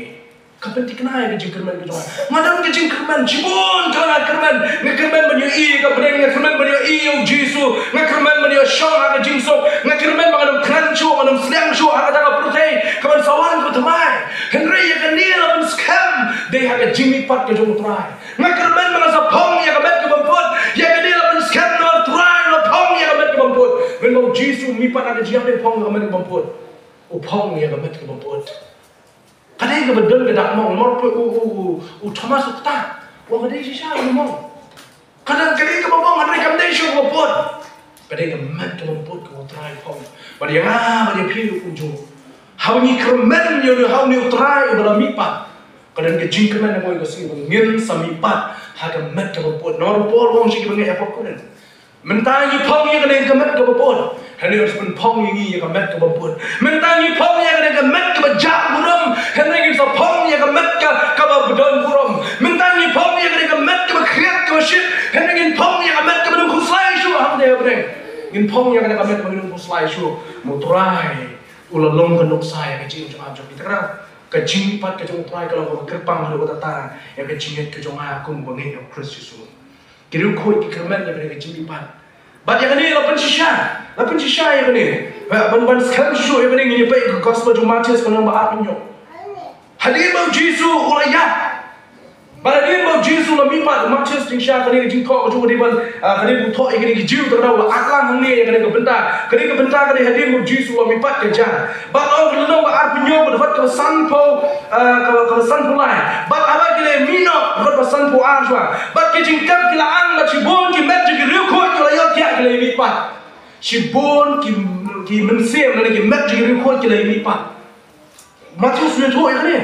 kapentik na ya ke jingkermen kajong madam ke jingkermen jibun kana kermen ngekermen banyo I ka breng ngekermen banyo I yung Jisu ngekermen banyo shong aga jingsok ngekermen banyo krancho banyo slang sho aga daga protei kapan sawan ko tamai henry ya kanila ban scam they have a jimmy pat ke jong try ngekermen banyo sa pong ya ka met ke bampot ya kanila ban scam no try no pong ya ka met ke bampot when mo Jisu mi pat aga jiang de pong ka met ke bampot o pong ya ka met ke bampot kadai ka bedon ke dak mong mor u Thomas ukta wa kadai sisa mong kadang kadai ka babong kadai kam dai sho bopot kadai ka mat ka bopot ko try pong badi badi piu kunjo how ni kremen yo how ni try bala mipat kadang ke jing kremen mo ko sing ngin sa mipat ha ka mat ka bopot nor pol wong si ka ngai apok kun mentangi pong ya kadai ka mat ka bopot hani harus pun pong yang ka mat ka bopot mentangi pong ya kadai ka mat ka bajak buram hani sa pong ya ka mat ka bedon buram mentangi pong ya kadai ka mat ka kriat ka shit hani ngin pong ya ka mat ka bedon kuslai shu ham de breng ngin pong ya kadai ka mat ka bedon kuslai shu mutrai ulalong ka noksa ya ka jing jong jong kita ka jing pat ka jong trai ka lo ka pang lo ka ta ya ka jinget ka jong ha kum bangin of Christ Jesus kiru khoi ki kerman ya ka jing pat bat ya kani lapan shisha ya kani ban scam shu ya kani ngini pai gospel jong Matius ka nang ba apinyo hadir mau Jisu ulaya Baladir mau Jisu la mipat Matius jing sha kani jing thok ju di ban kani bu thok kani ki jiu ta daw la aklang hang ni kani ka benta kani hadir mau Jisu la mipat ka jan ba ong ka nang ba apinyo ba dapat ka sanpo lai ba aba kile mino dapat ba sanpo arjwa ba ki jing kap kila ang la chibon ki met ki riu ko ki la yo kya kile mipat chibon ki mensem la ki met ki riu ko ki la mipat Matius ni thok ya kani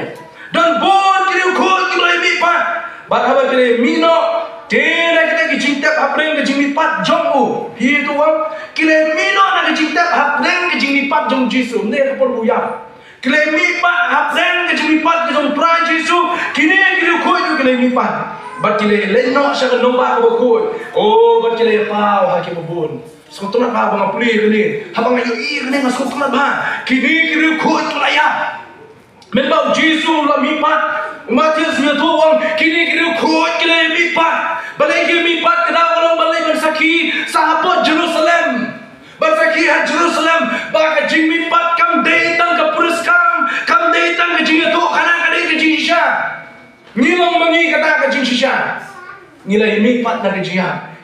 dan bon kiri ukut kiri mipat, bahawa kiri mino, tera kita kejintap hapreng kejimipat jombu, itu wang kiri mino nak kejintap hapreng kejimipat jom Jisu, ni kapal buaya, kiri mipat hapreng kejimipat jom pra Jisu, kini kiri ukut kiri mipat, bat kile leno sya ka nomba ka bakoi oh bat kile pau ha ki babon sutuna ba bang puli kini habang ayo i kini ngasutuna ba kini kiri ko tulaya membau Jisu la mipat Matius nyatuang kini kiri ko kile mipat balai kile mipat kada orang balai bersaki sahabat Jerusalem bersaki ha Jerusalem ba ka jing mipat kam datang ke Puruskam kam datang ke jing tu kana kada ke jing sya nilong mangi kata ke jing sya nilai mipat na ke jing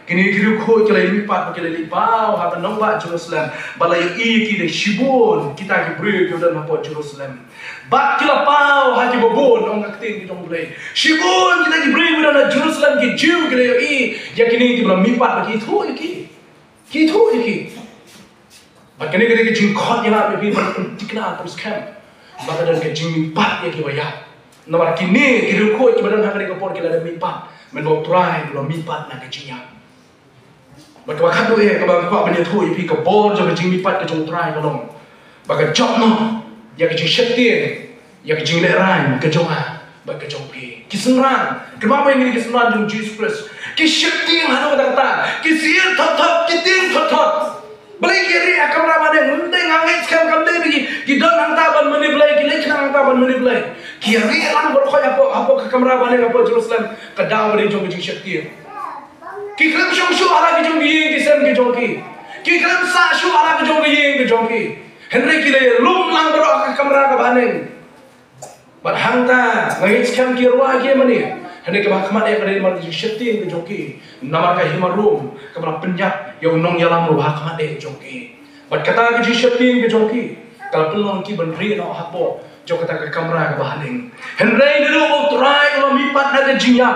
kini kiri ko kile mipat kile lipau ha nomba Jerusalem balai i kile shibun kita ki beri ke dan apa Jerusalem bat kila pau ha ki babon ong aktin ki dong blai shibun kita ki beri ke dan Jerusalem ki jiu kile i ya kini ki bela mipat ki thu ki thu ki bat kini ki jing khot ya bi ban tikna terus kam bat dan ki jing mipat ya ki baya nomor kini kiri ko ki badan ha ki por ki ada mipat menok try bela mipat na ki jing baka wakat doe ka bang kwa banya thui pi ka bor jo jing mi pat ka jong trai ka long baka job no ya ka jing shetien ya ka jing le rai ka jong a baka jong pi kisenran kenapa yang ini kisenran jong Jesus Christ ki shetien hanu kata ki sir thot ki ting thot balai kiri akam ra bade munte ngangai skam kam de bi ki don hang ta ban mani blai ki lek hang ta ban mani blai ki ri lang bor khoy apo ka kamera bane apo Jerusalem ka daw bade jong jing shetien ki klam shong shu ala ki jong yeng ki sem ki jong ki klam sa shu ala ki jong yeng ki jong ki henry ki le lum lang bro ka kamera ka baneng bat hang ta ngai skam ki ruwa ki mani henry ka bakmat ya kare mar ki shetin ki jong ki namar ka himarum ka bala penyap yang nong yalam ro bakmat e jong ki bat kata ki shetin ki jong ki kal pelong ki ban ri no hapo jo kata ka kamera ka baneng henry dulu bo try lo mi pat na ka jinya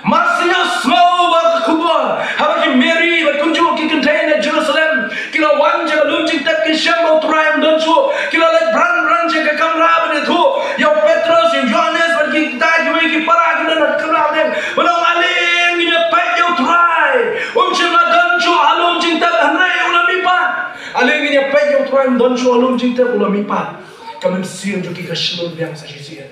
Masnya small bak kubur, haba ki Mary bak kunjung ki contain Jerusalem, kila wan jaga lunjing tak ki syam utrai dan su, kila lek brand jaga kamera bade tu, ya Petrus, ya Yohanes bak ki kita jual ki para ki dan kamera bade, belum aling ni pek ya utrai, cuma dan su alum jing tak hanai ulam ipat, aling ni pek ya utrai dan su alum jing tak ulam ipat, kami siam juki keselur yang saya siam.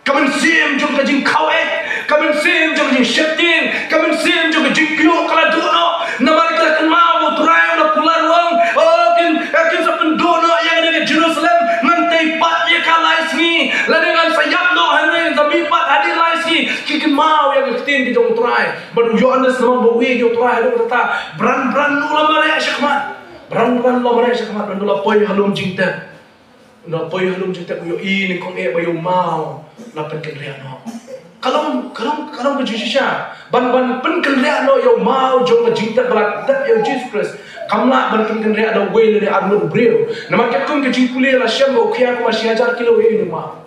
Kami sim juga jing kawet, kami sim juga jing shetin, kami sim juga jing piok kalau dono, nama kita kenal utrai udah pular uang, kin sepen dono yang ada di Jerusalem, nanti patnya kalai sini, lalu dengan sayap no hanya tapi pat hadir lagi sini, kikin mau yang ketin di jong utrai, baru Yohanes nama bawa di utrai, lalu kata brand ulah mereka syakmat, brand ulah mereka syakmat, brand ulah poi halum jing ter. Na poi halum jita ko ini kong e bayo mau na penkenrian no kalong ke jisha ban penkenrian no yo mau jong jita balak dat yo Jesus Christ kamla ban penkenrian no way le arno breu na market kong ke jipuli la syam ko khia ko masih hajar kilo e ni ma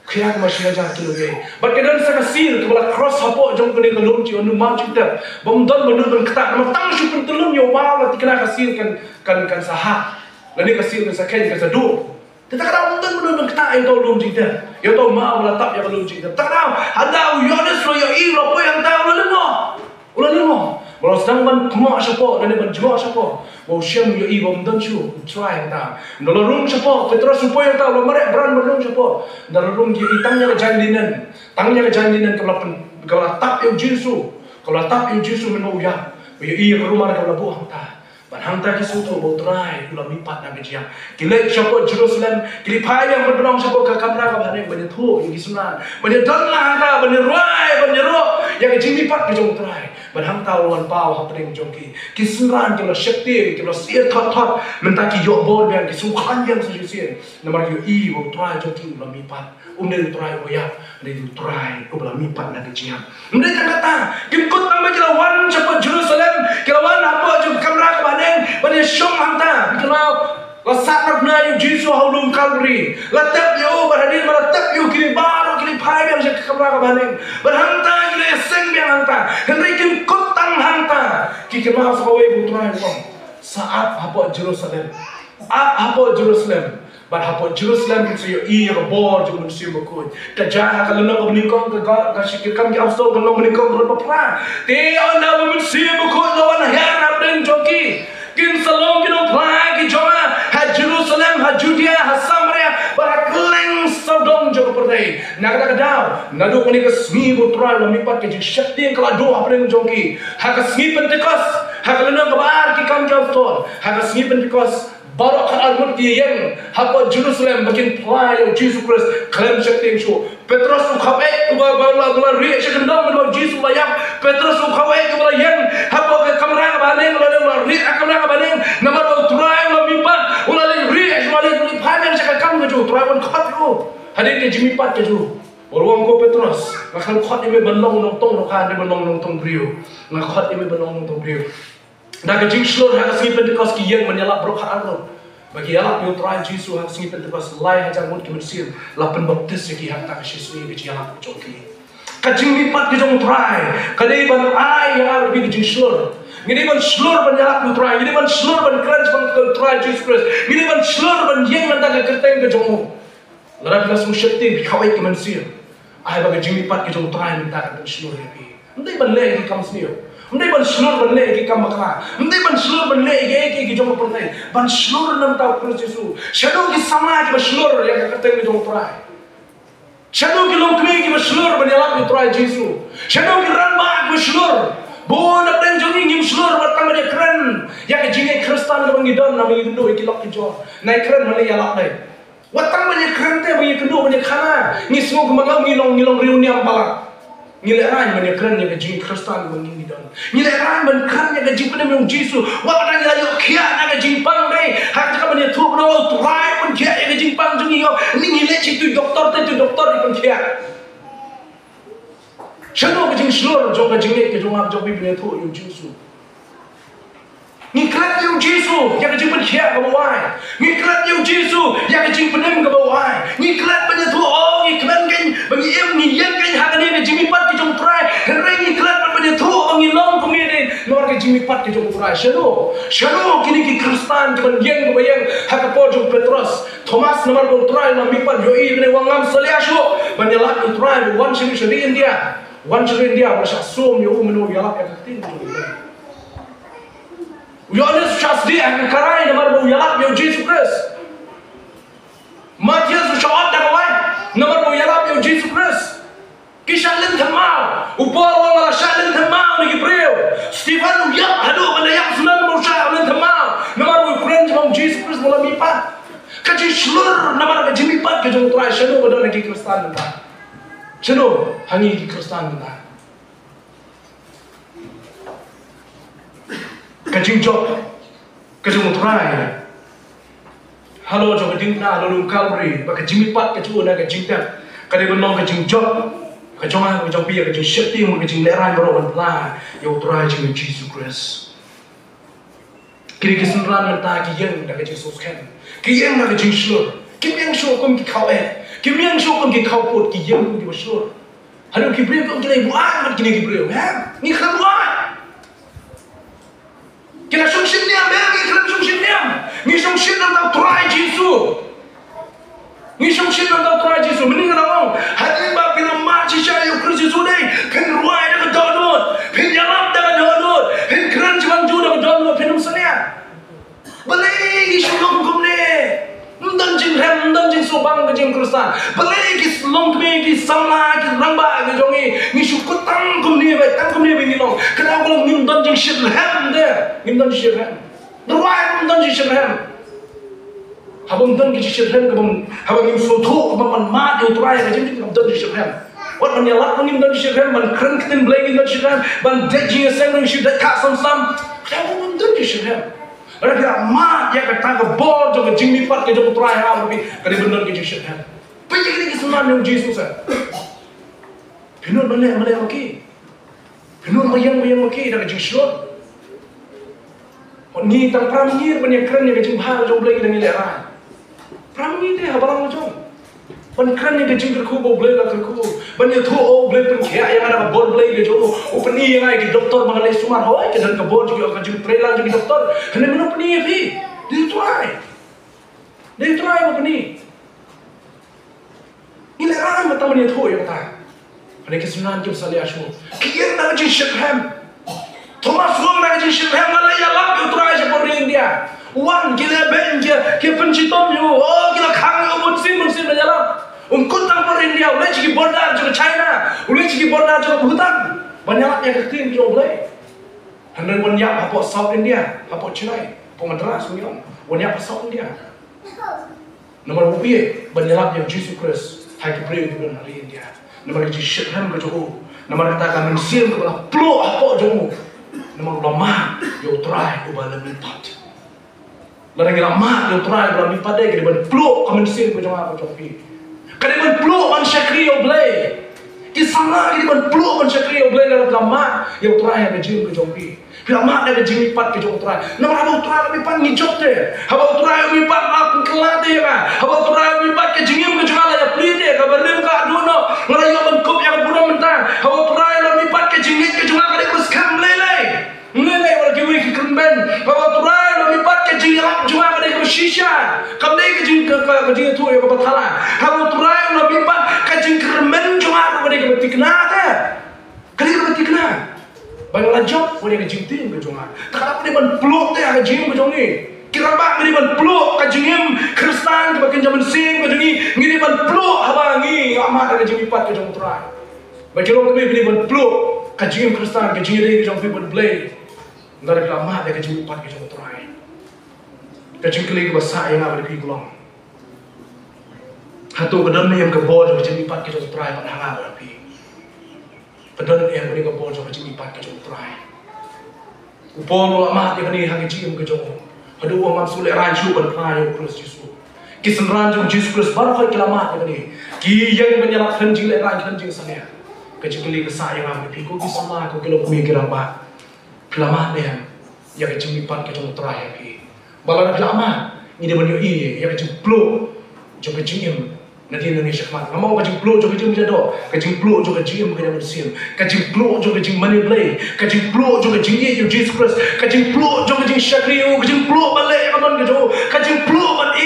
khia ko masih hajar kilo e bat kedan sa kasil ke balak cross hapo jong ke kalum ji onu mau jita bom don benun ben kata na tang shu pentelum yo mau la tikna kasil kan saha lani kasil kan sakai kan sadu kita kadang benar kita yang tahu lum cinta, yang tahu mau latap yang lum cinta. Tak tahu ada Yohanes lo yang ilo po yang tahu ulah lemo. Kalau sedang ban kemak siapa dan ban jual siapa, bau syam yo i bom dan syu try yang tahu. Dalam room siapa, Petrus supaya yang tahu lo merek brand belum siapa. Dalam room dia tangnya ke jandinan kalau tap yang Yesus, kalau tap yang Yesus menau ya, yo i ke rumah kalau buang tahu. Hangta ki sutu bo try ulah mipat na gejia kilek siapa Jerusalem kilipai yang berbenang siapa ke kamera ka bane bane thu yang kisunan bane don la hangta bane ruai bane ro yang jing mipat ke jong try ban hangta wan pau hapring jongki kisunan kilo shakti kilo sia thot mentaki yo bol yang kisukhan yang sujusien namar yo i bo try jongki ulah mipat umne try bo ya ne try ko ulah mipat na gejia umne kata kimkut tambah kilawan siapa Jerusalem kilawan apa jong kamera ka bane bani syong hangta bikenal lasak na yung Jesu haulum Calvary latap yo berhadir latap yo kini baru kini pai yang saya kamera ka baning berhangta kini seng yang hangta henry kim kotang hangta kiki ma sawe putra kong saat apa Jerusalem bar hapo Jerusalem kin sayo i ro bor jung musim ko ta ja ka leno ko bnikong ka sikir kam ki afsto ko no bnikong ro pa te ona musim ko no wan hera den joki kin salong kin plagi joma ha Jerusalem ha Judea ha Samaria bar kleng Sodom jo per play. Nak daw. Nado ko ni kasmi butral lamipat ke shakti kala do apre jongki. Ha kasmi Pentecost. Ha kalana kabar ki kam jawton. Ha kasmi Pentecost. Baru akan almut yang hapa Jerusalem bagian play yang Jesus Christ klaim shakti show. Petrus ukhawe kubala ri shakandam lo Jesus bayam. Petrus ukhawe kubala yang hapa kamera baneng lo ri kamera baneng namar lo try lo mipat ulah ri asmale lo phamen shakam ke jo try bon khat lo. Hadir ke jimi pat ke jo. Orang ko Petrus nakal khat ime banong nong tong kan de banong nong tong brio. Nak khat ime banong nong tong brio. Nak jing slor ha kasih Pentecost ki yang menyalap brok haram. Bagi alap yo try Jesus ha kasih Pentecost lai ha jang mut ki bersih la penbaptis ki ha tak Jesus ni ki alap joki. Ka jing lipat ki jong try. Kadai ban ai yang ada bi jing slor. Ngini ban slor ban alap yo try. Ngini ban slor ban crunch ban try Jesus Christ. Ngini ban slor ban yang man tak kerteng ke jong. Lara plus musyati ki khawai ki manusia. Ai bagi jing lipat ki jong try minta ban slor ni. Ndai ban le ki kam snio. Mendai ban seluruh ban lagi kam makna. Mendai ban seluruh ban lagi ki jom pertai. Ban seluruh nam tahu Kristus Yesus. Shadow ki samaj ban seluruh yang kata ki jom perai. Shadow ki longkni ki ban seluruh ban yalap ki perai Yesus. Shadow ki ranbak ban seluruh. Bon nak dan jongi ngim seluruh batang dia keren. Yang jingai Kristen ban ngidon nam ngindo ki lok ki jom. Nai keren mana yalap dai. Watang ban keren te ban kendo ban khana. Ngi semua kemangau ngilong reuni am balak. Ngileran ban keren yang jingai Kristen ban ngidon. Ngileran ban keren yang jingai pada memang Yesus. Wah dan ngilayo kia nak jimpang dai. Hak tak ban tu bro try pun kia yang jimpang jongi yo. Ni ngile citu doktor di pun kia. Shadow ke jing seluruh jong ke jingai ke jong ab jong bibli tu yo Yesus. Ngiklat yo Yesus yang jing pun kia ke bawah. Ngiklat yo Yesus yang jing penem ke bawah. Ngiklat ban tu oh ngiklan kan bagi em ngiyan kan hak ni ke jing pat ke jong try. Henry ngiklat ban tu bagi long komedi luar ke jing pat ke jong try. Shadow kini ki Kristen ban yang ke bayang hak po jong Petrus. Thomas nomor bon try na mipat yo i ne wangam saliasho ban yalak ke try one shiri India. One shiri India ba sum yo menu yalak ke tin. Yohanes Shasdi akan karai nomor bu yalap yo Jesus Christ. Matius Shawat dagawai nomor bu yalap yo Jesus Christ. Kisah lin thamau upor wala shalin thamau ni Gibril. Stephen uyap hadu banyak sunan bu shalin thamau nomor bu friend bang Jesus Christ mula mipat. Kaji seluruh nomor kaji mipat ke jong try shanu bodoh lagi Kristen nta. Shanu hangi ki Kristen nta. Kajing job, kajing utrai. Halo job kajing na lalu Calvary, baka jimi pat kaju na kajing tak. Kadai benong kajing job, kajong ah kajong pia kajing shakti mo kajing leran berawan pla. Ya utrai jimi Jesus Christ. Kiri kesenran mentah kiyeng na kajing sosken, kiyeng na kajing slur, kiyeng show kum ki kau kiyeng show kum ki kau pot kiyeng kum ki berslur. Halo Gibril kum kini buat mat kini Gibril, ni keluar. Kena sungsin niam, kena sungsin niam. Ni sungsin tentang try Jesus. Ni sungsin tentang try Jesus. Mending orang hati bab pina maci saya Kristus sudah. Pin ruai dengan download, pin jalan dengan download, pin keren cuma juga dengan download, pin umsanya. Balik isu kum ni. Ndan jing sobang ke jing Kristen. Balik is long me ki samla ki ramba ki jongi. Ni syukur tang kum ni bingilong. Kenapa kalau ndan jing shirham deh? Ndan jing shirham. Ruai ndan jing shirham. Habang ndan ki shirham ke bang habang im soto bang mat yo try ke jing ndan jing shirham. Wat man yalak man ndan jing shirham man kren kten blay ndan jing shirham man dead jing sang ndan shir dak ka sam. Kenapa ndan jing shirham? Orang kira mat ya kata ke bol jom jing lipat ke jom try hal tapi kali benar ke jing shirham. Pergi ni kesenangan yang Jesus ah. Pinur mana maki. Pinur bayang maki dah jing slot. Ni tang pramir banyak keren yang jing hal jom lagi dengan leran. Pramir deh habalang jom. Ban keren yang jing terku boleh lah terku. Banyak tu boleh pun kaya yang ada bol boleh ke jom. Open ni yang ai ke doktor mengalai sumar hoi ke dan ke bol juga ke jing trailer juga doktor. Kena mana open ni fi. Dia try open ni. Ini leran mata mana tu yang kata. Pada kesenangan jom salih asmu. Kian nak jing shirham. Thomas Wong nak jing shirham ngalai yalap yo try je por India. Wan gila benja ke pencitom yo. Oh gila kang yo mutsin menyalam. Kutang por India border juga China, uli ciki border juga Bhutan. Banyak yang keting juga boleh. Hendak banyak apa South India, apa Chennai, apa Madras punya, banyak apa South India. Nomor bukti banyak yang Jesus Christ hai kebreu di dalam hari India. Nomor yang syekhan ke Johor, nomor katakan mensil ke belah peluk apa Johor. Nomor lama yang try ubah lebih lipat. Lalu yang lama yang try ubah lebih lipat deh, kita peluk mensil ke Johor apa Johor. Kadang peluk manusia kriyo boleh. Kisah kita peluk manusia kriyo boleh dalam lama yang try yang kecil ke Johor. Lama ada jing lipat ke Johor try. Nomor apa try lebih lipat ngijok deh. Apa try lebih lipat aku kelat deh kan. Apa try lebih lipat ke jingim ke Johor lah ya beli deh. Kabar lem ka dono. Ngelayu benkup yang burung mentang. Apa try lebih lipat ke jingit ke Johor kali kus kam lele. Lele lagi wih ke kerben. Apa try lebih lipat ke jingap Johor kali kus shisha. Kam deh ke jing tu ya ke batala. Apa try lebih lipat ke jing kerben Johor kali kus tikna deh. Kali kus tikna. Banyak lajak, boleh kejimting ke Johor. Tak apa dia peluk deh kejim ke Johor ni. Kira apa dia peluk kejim Kristen kebagian zaman sing ke Johor ni. Ngini peluk apa ni? Amat kejim lipat ke Johor try. Bagi orang kami dia peluk kejim Kristen kejim dia ke Johor people play. Nggak ada lama dia kejim lipat ke Johor try. Kejim kali ke besar yang ada di Kulong. Hatu benar ni yang kebor kejim lipat ke Johor try pada hangat berapa. Padahal yang beri kebor jauh kecil lipat ke Johor try. Upon ulama dia ni hang kecil ke Johor. Ada uang mampu le raju berpahaya Kristus Yesus. Kisan raju Yesus Kristus baru kali kelamat dia ni. Ki yang menyalak hanjing le raju hanjing sana. Kecil kali kesayang am piku kisama ko kilo kumi kelamat. Kelamat dia yang kecil lipat ke Johor try pi. Balar kelamat ni dia menyo yang kecil plo jauh kecil nanti Indonesia kemana? Kamu kacing peluk juga kacing menjadi, kacing peluk juga kacing menjadi bersih, kacing peluk juga kacing money play, kacing peluk juga kacing Yesus Kristus, kacing peluk juga kacing syakriu, kacing peluk balik kaman kejo, kacing peluk ban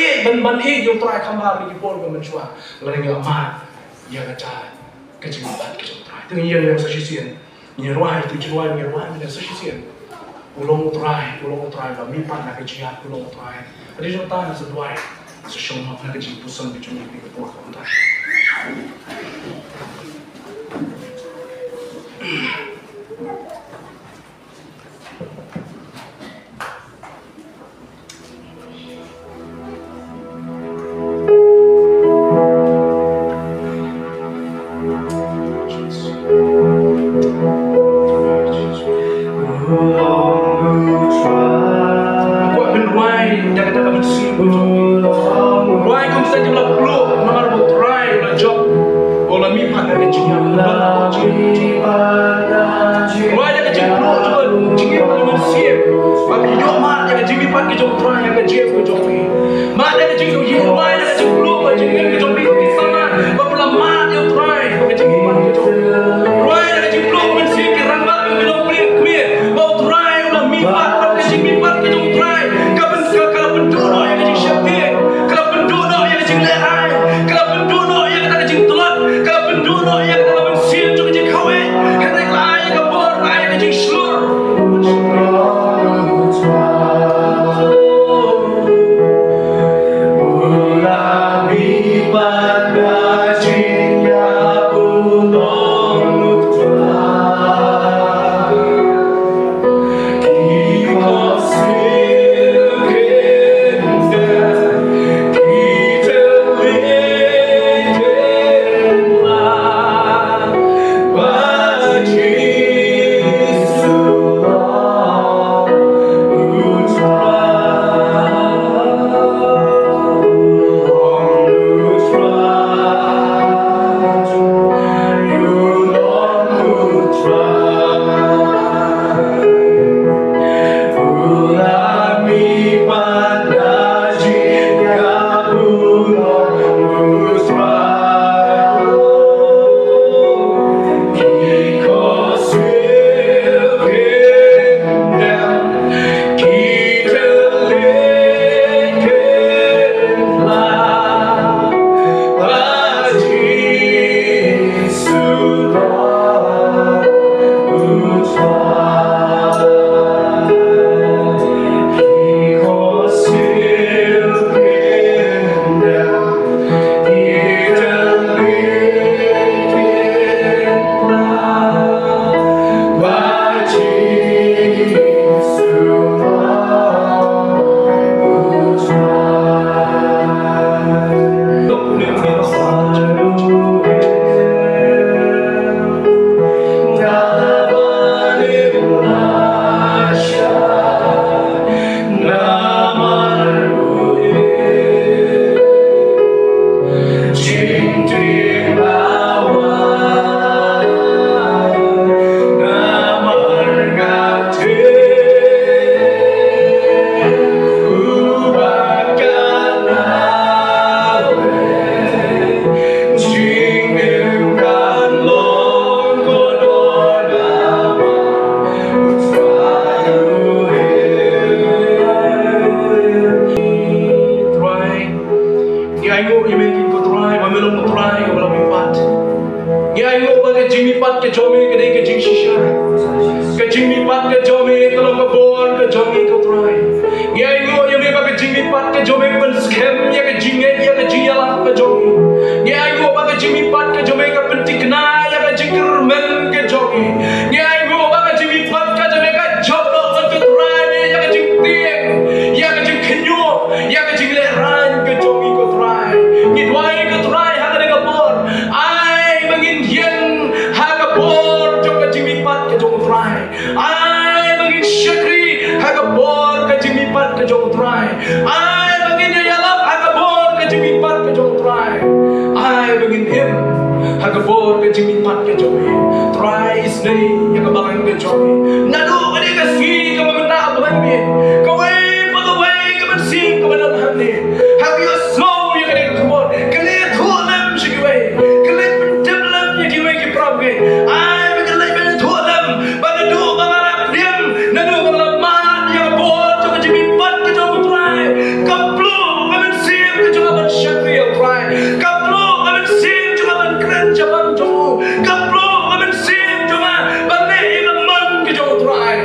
yang terakhir kamar di pol bermencuat, lalu yang amat, yang kacing empat kacing terakhir, itu yang sesuatu, nyeruai itu nyeruai yang sesuatu, ulung terakhir, bamipan nak kejiat ulung terakhir, ada contoh sesuai. Sesungguhnya nak kecil pusing di cumi di bawah kontak. Aku akan ruai jangan tak bersih. Ruai kau bisa jumlah peluk, nomor bertrai, ulah job, ulah mipat dari jingan, ulah ruai yang kecil peluk juga jingan paling bersih. Bagi hidup mak yang kecil mipat ke job trai yang kecil ke job ni. Mak yang kecil tu hidup ruai yang kecil peluk ke jingan ke job ni di sana. Bapaklah mak yang trai yang kecil mipat ke job. Ruai yang kecil peluk bersih ke rambut yang belum pelit, bau trai ulah mipat kecil mipat ke job trai. Kalau penduduk yang kecil syakti. Kalau penduduk yang kata kecil telur, kalau penduduk yang kata mensil juga kecil kawin, kata lain yang kebor, lain yang kecil seluruh. chính tri lawan naman ngate ubakan nawe jingimkan long kodon nama ke jome ke dei ke jing shisha ke jing mi pat ke jome ke lo ke bon ke jome ke try ngai ngo ye me ba ke jing mi pat ke jome pen scam ya ke jing ya ke jing ya la ke jome ngai ngo ba ke jing mi pat ke jome ke pen tikna ya ke jing men ke jome ngai ngo ba ke jing mi pat ke jome ke job lo ke try ya ke jing tieng ya ke jing kenyo ya ke jing le ran ke jome ke try ni dwai ke try ha ke ke bon ai mangin yen bor jong jimi pat ke jong try ai bangin syakri haga bor ke jimi pat ke jong try ai bangin yalap haga bor ke jimi pat ke jong try ai bangin him haga bor ke jimi pat ke jong try is day ya ka bangan ke jong nadu ani ka si ka mamna abang ni ka way pa ka way ka man si ka man ham ni have you slow you ka ka bor ka le tholam shi ka way ka le tablam ya ki way ki prab ke ai bagi lai ben tholam bagi du bangara diam nanu bangara man ya bor to ka jimi pat ke jong try ka plu ka man sim ke jong ban shakri ya try ka plu ka man sim jong ban kren jabang jong ka plu ka man sim jong ban le ina man ke jong try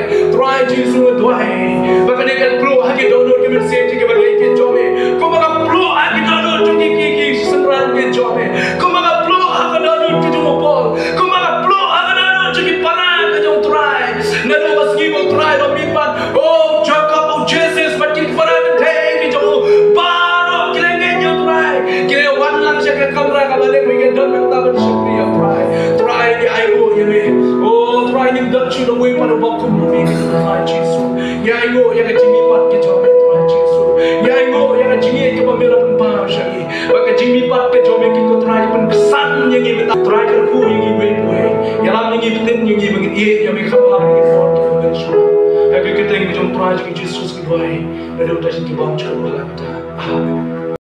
jisu dwai bagi ne kan plu ha ke dono ke man sim ke bagi ke jong ko bagi plu ha ke dono jong ki senran ke jong ko bagi plu ha ke dono ke jong bol ko bagi plu ha ke dono jong para ke jong try nanu maski mo try ro mipan oh jacob oh jesus makin para ke ke jong baro kilenge jong try kile wan lang siya ke kamera ka balik mi don nang taban siya try ni ai go ye me oh try ni dat chu no way para bakum no mi try jesus ya ai go ya ke jimi pat ke jong try jesus ya ai go ya ke jimi ke pamela pa siya ba ke jimi pat ke jong ki ko try pen kesan yang ni beta try ke ku yang ni we ya lam yang ni peten yang ni bangin ye ya me khabla ni for ke ben shu ha ke teng jong try ke jesus ke boy na do ta sin ke bang chu la ta amen